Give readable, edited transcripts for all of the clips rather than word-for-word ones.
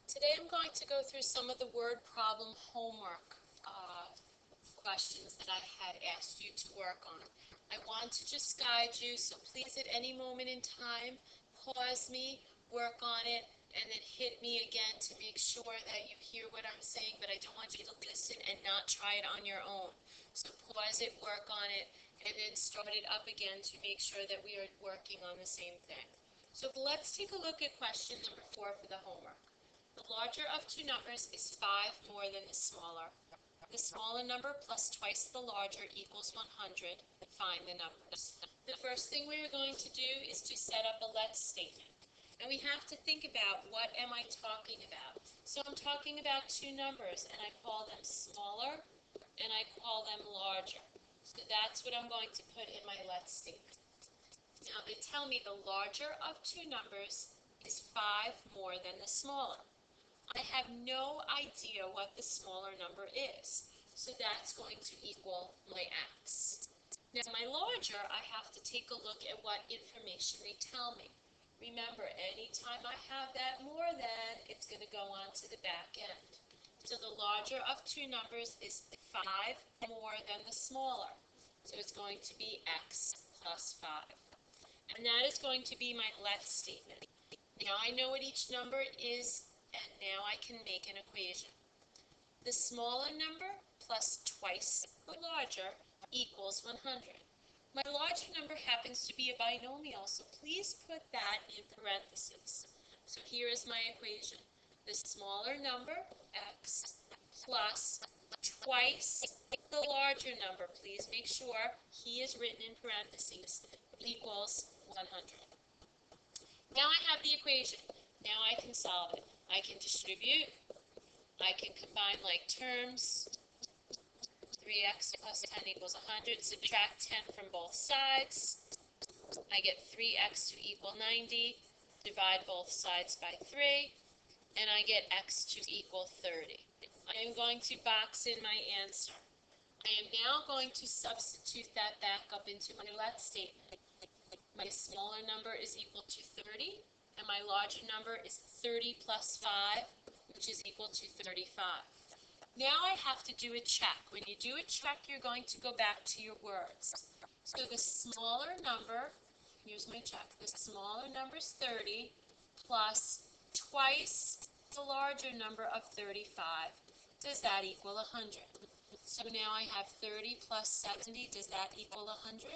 Today I'm going to go through some of the word problem homework questions that I had asked you to work on. I want to just guide you, so please at any moment in time, pause me, work on it, and then hit me again to make sure that you hear what I'm saying, but I don't want you to listen and not try it on your own. So pause it, work on it, and then start it up again to make sure that we are working on the same thing. So let's take a look at question number 4 for the homework. The larger of two numbers is 5 more than the smaller. The smaller number plus twice the larger equals 100. Find the numbers. The first thing we're going to do is to set up a let's statement. And we have to think about, what am I talking about? So I'm talking about two numbers, and I call them smaller, and I call them larger. So that's what I'm going to put in my let's statement. Now they tell me the larger of two numbers is 5 more than the smaller. I have no idea what the smaller number is, so that's going to equal my x. Now my larger, I have to take a look at what information they tell me. Remember, anytime I have that more than, it's going to go on to the back end. So the larger of two numbers is 5 more than the smaller. So it's going to be x plus 5. And that is going to be my let's statement. Now I know what each number is, and now I can make an equation. The smaller number plus twice the larger equals 100. My larger number happens to be a binomial, so please put that in parentheses. So here is my equation. The smaller number, x, plus twice the larger number, please make sure he is written in parentheses, equals 100. Now I have the equation. Now I can solve it. I can distribute. I can combine like terms. 3x plus 10 equals 100. Subtract 10 from both sides. I get 3x to equal 90. Divide both sides by 3. And I get x to equal 30. I am going to box in my answer. I am now going to substitute that back up into my let's statement. My smaller number is equal to 30. And my larger number is 30 plus 5, which is equal to 35. Now I have to do a check. When you do a check, you're going to go back to your words. So the smaller number, here's my check, the smaller number is 30 plus twice the larger number of 35. Does that equal 100? So now I have 30 plus 70. Does that equal 100?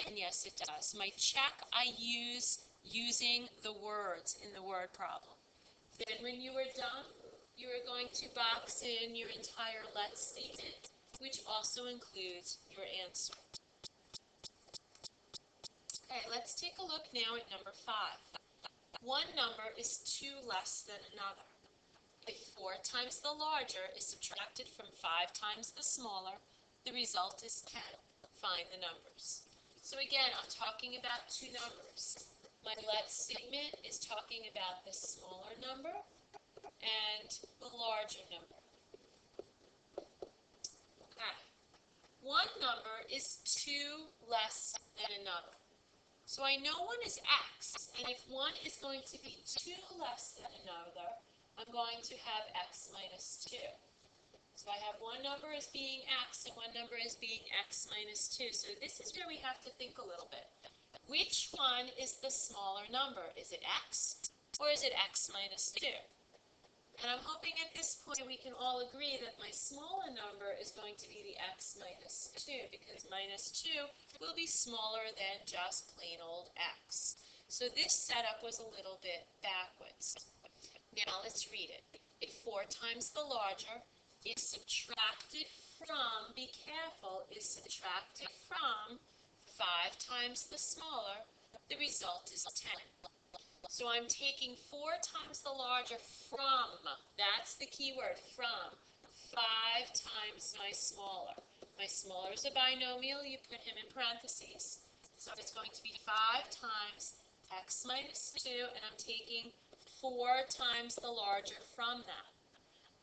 And yes, it does. My check I use using the words in the word problem. Then when you are done, you are going to box in your entire let's statement, which also includes your answer. Okay, let's take a look now at number 5. One number is 2 less than another. If 4 times the larger is subtracted from 5 times the smaller, the result is 10. Find the numbers. So again, I'm talking about two numbers. My let's statement is talking about the smaller number and the larger number. Okay. One number is 2 less than another. So I know one is x, and if one is going to be 2 less than another, I'm going to have x minus 2. So I have one number as being x and one number as being x minus 2. So this is where we have to think a little bit. Which one is the smaller number? Is it x or is it x minus 2? And I'm hoping at this point we can all agree that my smaller number is going to be the x minus 2 because minus 2 will be smaller than just plain old x. So this setup was a little bit backwards. Now let's read it. If 4 times the larger is subtracted from, be careful, is subtracted from 5 times the smaller, the result is 10. So I'm taking 4 times the larger from, that's the key word, from 5 times my smaller. My smaller is a binomial, you put him in parentheses. So it's going to be 5 times x minus 2, and I'm taking 4 times the larger from that.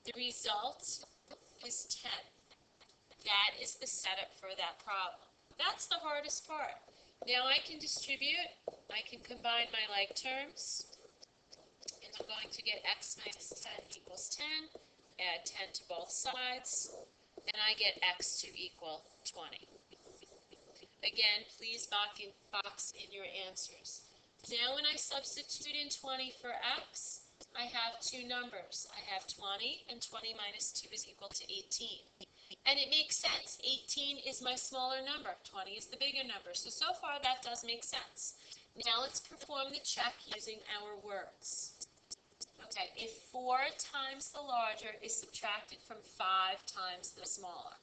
The result is 10. That is the setup for that problem. That's the hardest part. Now I can distribute, I can combine my like terms, and I'm going to get x minus 10 equals 10, add 10 to both sides, and I get x to equal 20. Again, please box in your answers. Now when I substitute in 20 for x, I have two numbers. I have 20, and 20 minus 2 is equal to 18. And it makes sense. 18 is my smaller number. 20 is the bigger number. So far that does make sense. Now let's perform the check using our words. Okay, if 4 times the larger is subtracted from 5 times the smaller.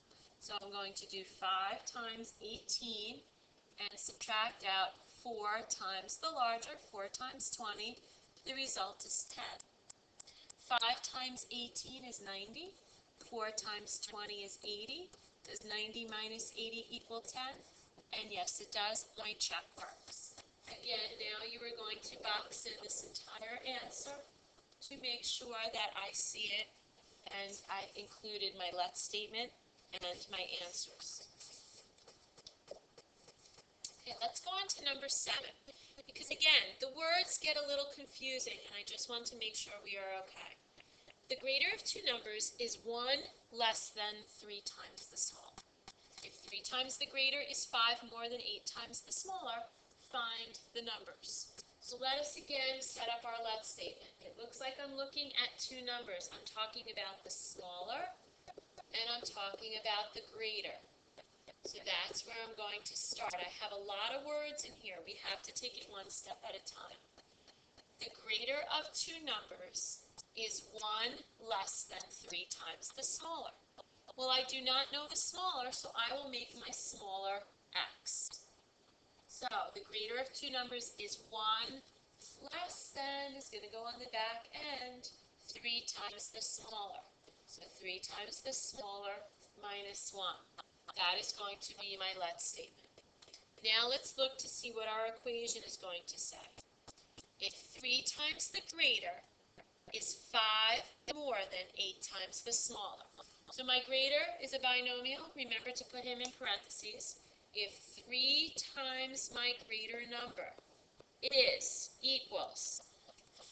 So I'm going to do 5 times 18 and subtract out 4 times the larger, 4 times 20. The result is 10. 5 times 18 is 90. 4 times 20 is 80. Does 90 minus 80 equal 10? And yes, it does. My check works. Again, now you are going to box in this entire answer to make sure that I see it, and I included my let statement and my answers. Okay, let's go on to number 7, because again, the words get a little confusing, and I just want to make sure we are okay. The greater of two numbers is 1 less than 3 times the smaller. If 3 times the greater is 5 more than 8 times the smaller, find the numbers. So let us again set up our let statement. It looks like I'm looking at two numbers. I'm talking about the smaller, and I'm talking about the greater. So that's where I'm going to start. I have a lot of words in here. We have to take it one step at a time. The greater of two numbers is 1 less than 3 times the smaller. Well, I do not know the smaller, so I will make my smaller x. So the greater of two numbers is 1 less than, is going to go on the back end, 3 times the smaller. So 3 times the smaller minus 1. That is going to be my let statement. Now let's look to see what our equation is going to say. If 3 times the greater is 5 more than 8 times the smaller. So my greater is a binomial. Remember to put him in parentheses. If 3 times my greater number is equals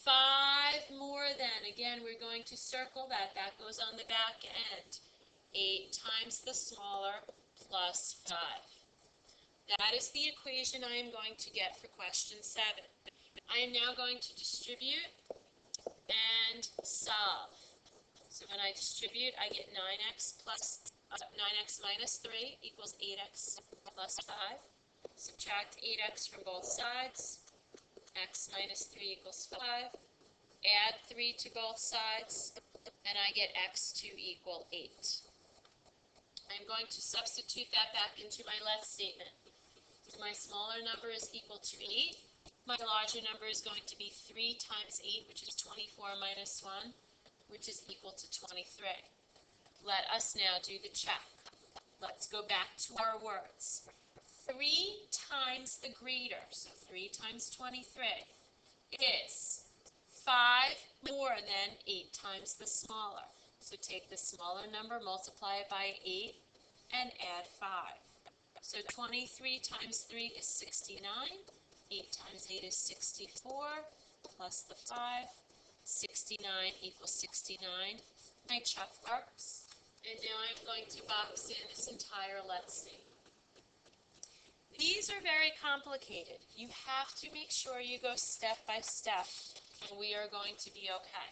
5 more than, again, we're going to circle that. That goes on the back end. 8 times the smaller plus 5. That is the equation I am going to get for question 7. I am now going to distribute and solve. So when I distribute, I get 9x minus 3 equals 8x plus 5. Subtract 8x from both sides. X minus 3 equals 5. Add 3 to both sides, and I get x to equal 8. I'm going to substitute that back into my let statement. So my smaller number is equal to 8. My larger number is going to be 3 times 8, which is 24 minus 1, which is equal to 23. Let us now do the check. Let's go back to our words. 3 times the greater, so 3 times 23, is 5 more than 8 times the smaller. So take the smaller number, multiply it by 8, and add 5. So 23 times 3 is 69. 8 times 8 is 64, plus the 5. 69 equals 69. My check works. And now I'm going to box in this entire let statement. These are very complicated. You have to make sure you go step by step, and we are going to be okay.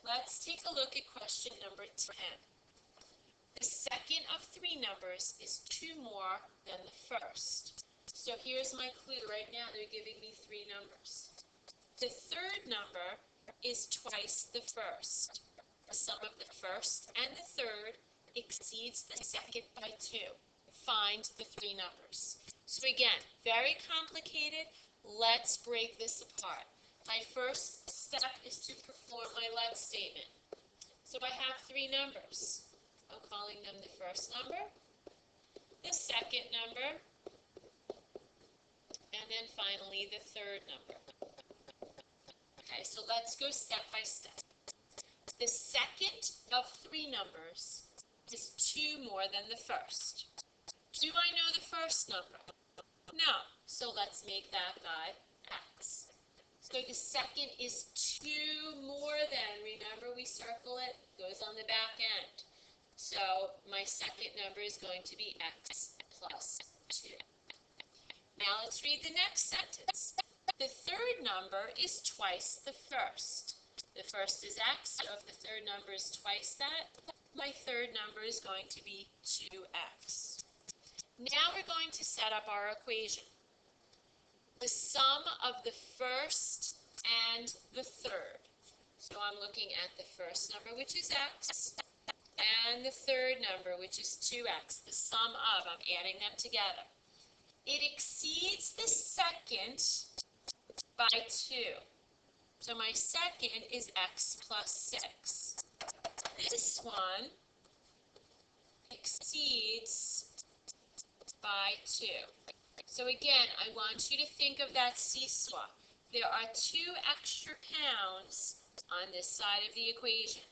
Let's take a look at question number 10. The second of 3 numbers is 2 more than the first. So here's my clue. Right now they're giving me 3 numbers. The third number is twice the first. The sum of the first and the third exceeds the second by 2. Find the 3 numbers. So again, very complicated. Let's break this apart. My first step is to perform my let statement. So I have 3 numbers. I'm calling them the first number, the second number, and then finally the third number. Okay, so let's go step by step. The second of 3 numbers is 2 more than the first. Do I know the first number? No. So let's make that guy x. So So the second is 2 more than. Remember, we circle it, goes on the back end. So my second number is going to be x plus 2. Now let's read the next sentence. The third number is twice the first. The first is x, so if the third number is twice that, my third number is going to be 2x. Now we're going to set up our equation. The sum of the first and the third. So I'm looking at the first number, which is x, and the third number, which is 2x. The sum of, I'm adding them together. It exceeds the second by 2. So my second is x plus 6. This one exceeds by 2. So again, I want you to think of that seesaw. There are 2 extra pounds on this side of the equation.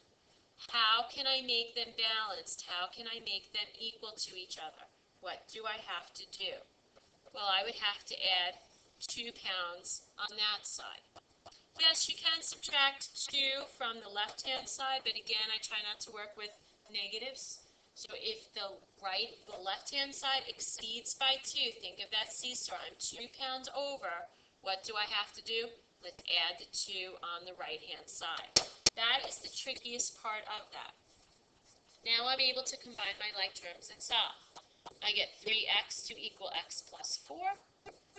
How can I make them balanced? How can I make them equal to each other? What do I have to do? Well, I would have to add 2 pounds on that side. Yes, you can subtract 2 from the left-hand side, but again, I try not to work with negatives. So if the left-hand side exceeds by 2, think of that seesaw. I'm 2 pounds over. What do I have to do? Let's add the 2 on the right-hand side. That is the trickiest part of that. Now I'm able to combine my like terms and solve. I get 3x to equal x plus 4.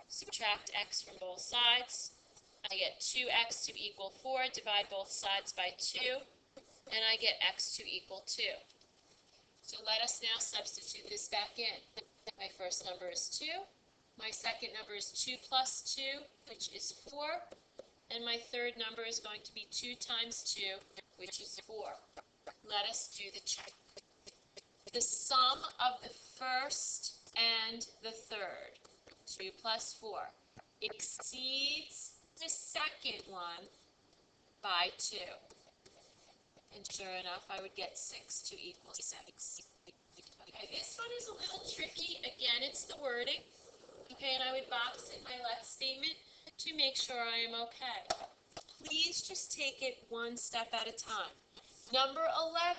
Subtract x from both sides. I get 2x to equal 4. Divide both sides by 2. And I get x to equal 2. So let us now substitute this back in. My first number is 2. My second number is 2 plus 2, which is 4. And my third number is going to be 2 times 2, which is 4. Let us do the check. The sum of the first and the third, 2 plus 4, exceeds the second one by 2. And sure enough, I would get 6 to equal 6. Okay, this one is a little tricky. Again, it's the wording. Okay, and I would box in my let statement to make sure I am okay. Please just take it one step at a time. Number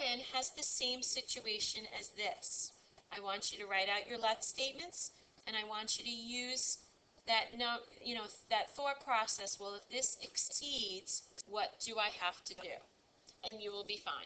11 has the same situation as this. I want you to write out your let statements, and I want you to use that that thought process. Well, if this exceeds, what do I have to do? And you will be fine.